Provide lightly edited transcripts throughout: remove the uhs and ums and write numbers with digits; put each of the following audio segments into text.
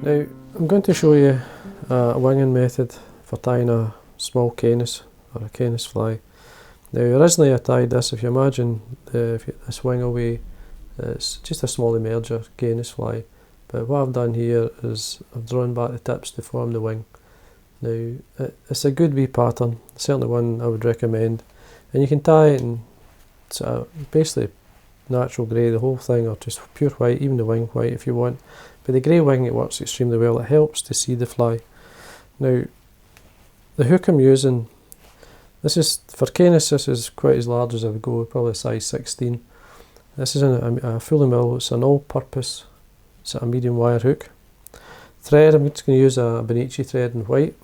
Now I'm going to show you a winging method for tying a small Caenis or a Caenis fly. Now originally I tied this, if you imagine this wing away, it's just a small emerger Caenis fly, but what I've done here is I've drawn back the tips to form the wing. Now it's a good wee pattern, certainly one I would recommend, and you can tie it in basically natural grey, the whole thing, or just pure white, even the wing white if you want. But the grey wing, it works extremely well. It helps to see the fly. Now the hook I'm using, this is for Caenis, this is quite as large as I would go, probably a size 16. This is a fully mill, it's an all-purpose sort of medium wire hook. Thread, I'm just going to use a Beneccchi thread in white.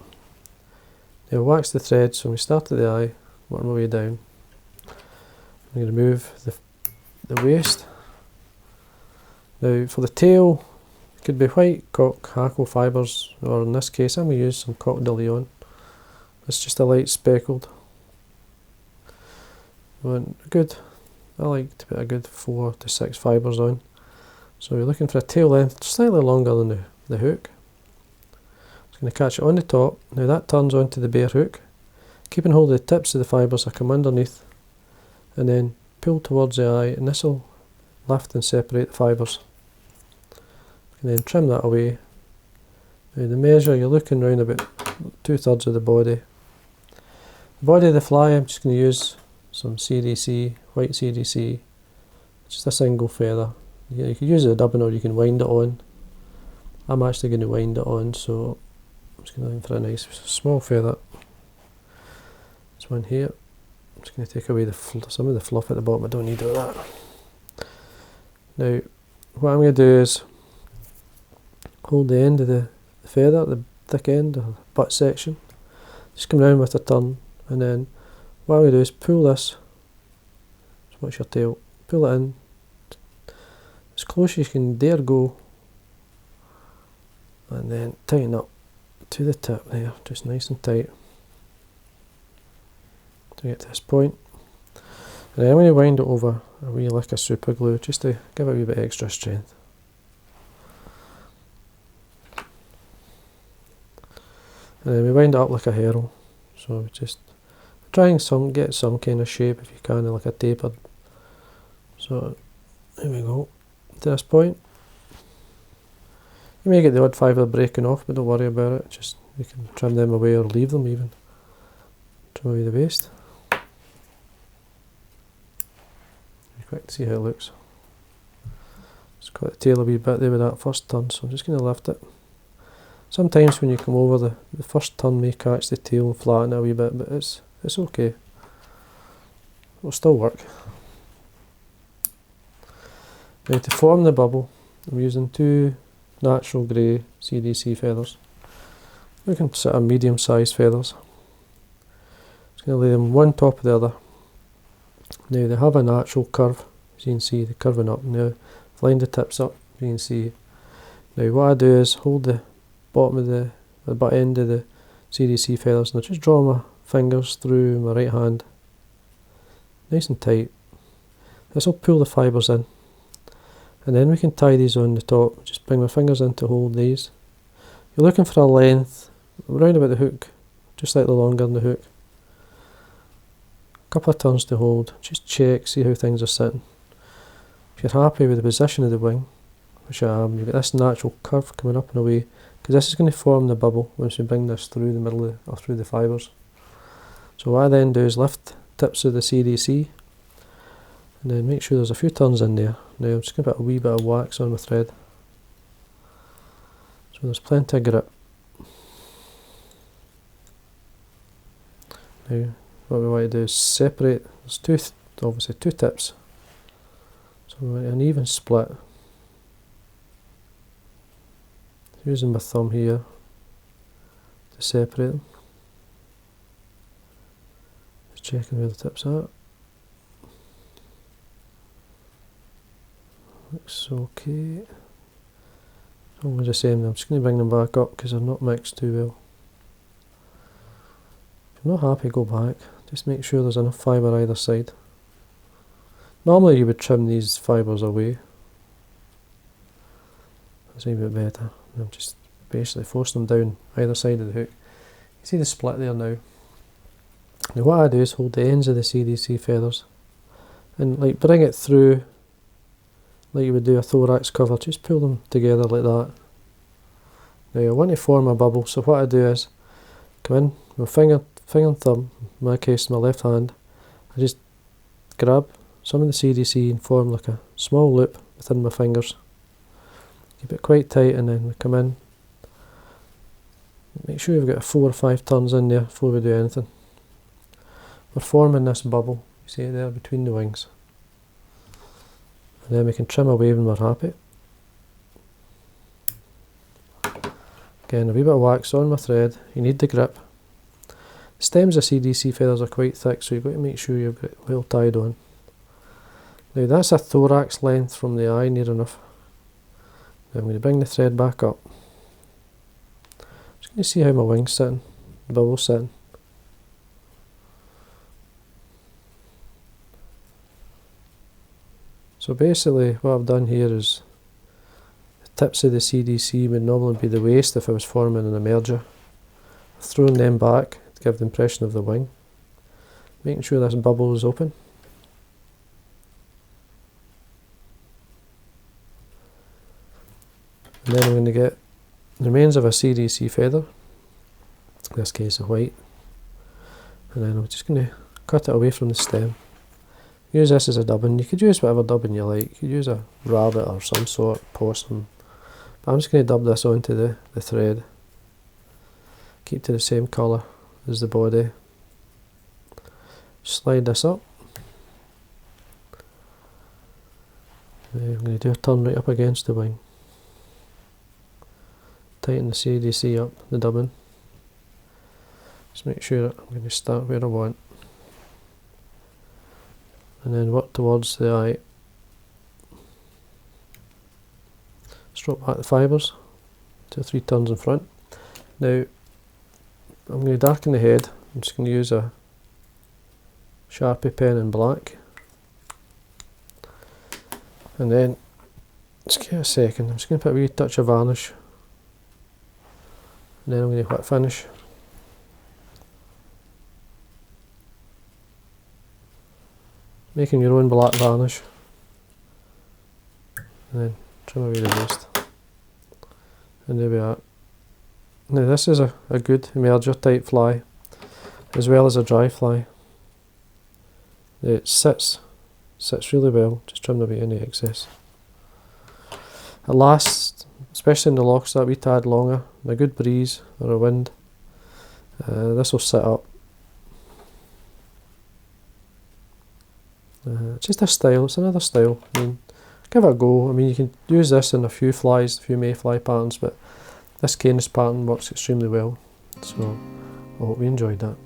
Now wax the thread, so we start at the eye, work my way down. I'm going to remove the waist. Now for the tail, it could be white cock hackle fibres, or in this case I'm going to use some coq de lion. It's just a light speckled. I like to put a good 4 to 6 fibres on. So you're looking for a tail length slightly longer than the hook. Just going to catch it on the top. Now that turns onto the bare hook. Keeping hold of the tips of the fibres, I come underneath and then pull towards the eye, and this will lift and separate the fibres. And then trim that away. Now the measure, you're looking around about 2/3 of the body. The body of the fly, I'm just going to use some CDC, white CDC, just a single feather. You can use a dubbing or you can wind it on. I'm actually going to wind it on, so I'm just going to look for a nice small feather. This one here. I'm just going to take away some of the fluff at the bottom. I don't need all that. Now what I'm going to do is hold the end of the feather, the thick end or butt section, just come round with a turn, and then what I'm going to do is pull this, so what's your tail, pull it in as close as you can dare go, and then tighten up to the tip there, just nice and tight to get to this point. And then I'm going to wind it over a wee lick of super glue just to give it a wee bit extra strength. And then we wind it up like a herald, so we just try and get some kind of shape if you can, like a tapered. So there we go, to this point. You may get the odd fibre breaking off, but don't worry about it, just you can trim them away or leave them even. Trim away the waste. Be quick to see how it looks. Just cut the tail a wee bit there with that first turn, so I'm just going to lift it. Sometimes when you come over, the first turn may catch the tail and flatten it a wee bit, but it's okay. It'll still work. Now to form the bubble, I'm using 2 natural grey CDC feathers. Looking sort of medium sized feathers. Just going to lay them one top of the other. Now they have a natural curve, as you can see, they're curving up. Now I've lined the tips up, you can see. Now what I do is hold the bottom of the butt end of the CDC feathers, and I just draw my fingers through my right hand, nice and tight. This will pull the fibres in, and then we can tie these on the top. Just bring my fingers in to hold these. You're looking for a length around about the hook, just slightly longer than the hook. A couple of turns to hold, just check, see how things are sitting. If you're happy with the position of the wing, which I am, you get this natural curve coming up and away, because this is going to form the bubble once we bring this through the middle or through the fibres. So what I then do is lift tips of the CDC and then make sure there's a few turns in there. Now I'm just going to put a wee bit of wax on my thread, so there's plenty of grip. Now what we want to do is separate, there's obviously two tips, so we want an even split. Using my thumb here to separate them. Just checking where the tips are. Looks okay. I'm just saying, I'm just going to bring them back up because they're not mixed too well. If you're not happy, go back. Just make sure there's enough fibre either side. Normally you would trim these fibres away. That's a bit better. I'm just basically forcing them down either side of the hook. You see the split there now. Now what I do is hold the ends of the CDC feathers and like bring it through like you would do a thorax cover, just pull them together like that. Now I want to form a bubble, so what I do is come in with finger and thumb, in my case my left hand, I just grab some of the CDC and form like a small loop within my fingers. Keep it quite tight and then we come in. Make sure you've got 4 or 5 turns in there before we do anything. We're forming this bubble, you see it there between the wings. And then we can trim away when we're happy. Again, a wee bit of wax on my thread, you need the grip. The stems of CDC feathers are quite thick, so you've got to make sure you've got it well tied on. Now that's a thorax length from the eye, near enough. Now I'm going to bring the thread back up. Just going to see how my wing's sitting, the bubble's sitting. So basically what I've done here is the tips of the CDC would normally be the waist if I was forming an emerger. I've thrown them back to give the impression of the wing, making sure this bubble is open. And then I'm going to get the remains of a CDC feather, in this case a white, and then I'm just going to cut it away from the stem. Use this as a dubbing. You could use whatever dubbing you like. You could use a rabbit or some sort, possum. But I'm just going to dub this onto the thread. Keep to the same colour as the body. Slide this up. I'm going to do a turn right up against the wing. Tighten the CDC up, the dubbing. Just make sure I'm going to start where I want. And then work towards the eye. Stroke back the fibres, 2 or 3 turns in front. Now I'm going to darken the head. I'm just going to use a Sharpie pen in black. And then, just give it a second, I'm just going to put a wee touch of varnish. And then I'm going to wet finish. Making your own black varnish. And then trim away the waste. And there we are. Now this is a good emerger type fly, as well as a dry fly. It sits really well, just trim away any excess. It lasts, especially in the locks that we tad longer, in a good breeze or a wind. This will sit up. Just a style, it's another style. I mean, give it a go. I mean, you can use this in a few flies, a few mayfly patterns, but this Caenis pattern works extremely well. So I hope you enjoyed that.